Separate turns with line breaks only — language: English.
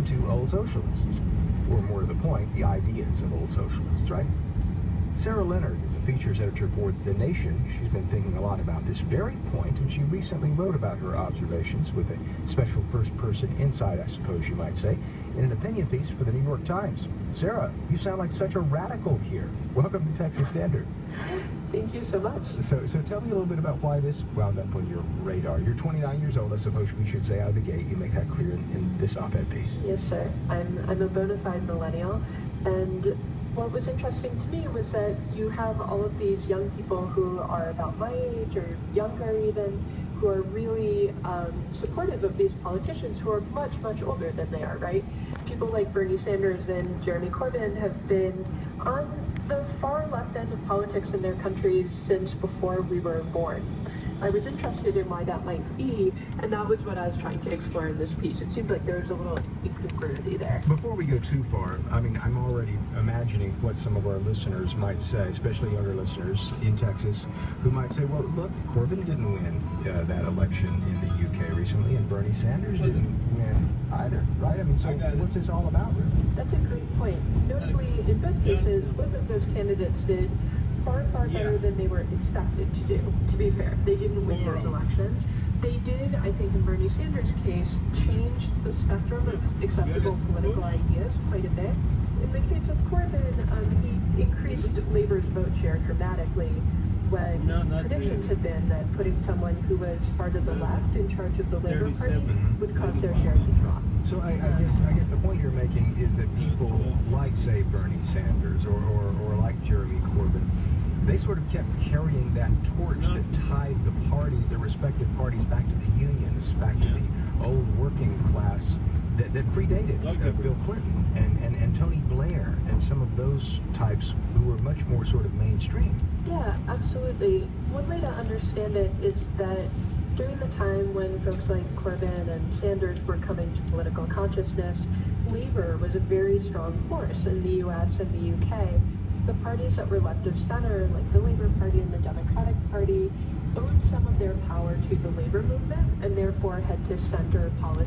to old socialists, or more to the point, the ideas of old socialists, right? Sarah Leonard is a features editor for The Nation. She's been thinking a lot about this very point, and she recently wrote about her observations with a special first-person insight, I suppose you might say, in an opinion piece for the New York Times. Sarah, you sound like such a radical here. Welcome to Texas Standard.
Thank you so much.
So tell me a little bit about why this wound up on your radar. You're 29 years old, I suppose we should say out of the gate. You make that clear in this op-ed piece.
Yes, sir. I'm a bona fide millennial, and what was interesting to me was that you have all of these young people who are about my age or younger even, who are really supportive of these politicians who are much, much older than they are, right? People like Bernie Sanders and Jeremy Corbyn have been on the far left end of politics in their countries since before we were born. I was interested in why that might be, and that was what I was trying to explore in this piece. It seemed like there was a little incongruity there.
Before we go too far, I mean, I'm already imagining what some of our listeners might say, especially younger listeners in Texas, who might say, well, look, Corbyn didn't win that election in the UK recently, and Bernie Sanders didn't win either, right? I mean, so what's this all about, really?
That's a great point. Notably, in both cases, both of those candidates did far better than they were expected to do, to be fair. They didn't win those elections. They did, I think in Bernie Sanders' case, change the spectrum of acceptable political ideas quite a bit. In the case of Corbyn, he increased Labor's vote share dramatically when predictions had been that putting someone who was far to the left in charge of the Labour Party would cause their share to drop.
So I guess the point you're making is that people like, say, Bernie Sanders or like Jeremy Corbyn, they sort of kept carrying that torch that tied the parties, their respective parties, back to the unions, back to the old working class that predated Bill Clinton and Tony Blair and some of those types who were much more sort of mainstream.
Yeah, absolutely. One way to understand it is that during the time when folks like Corbyn and Sanders were coming to political consciousness, Labour was a very strong force in the US and the UK. The parties that were left of center, like the Labour Party and the Democratic Party, owed some of their power to the labor movement and therefore had to center policy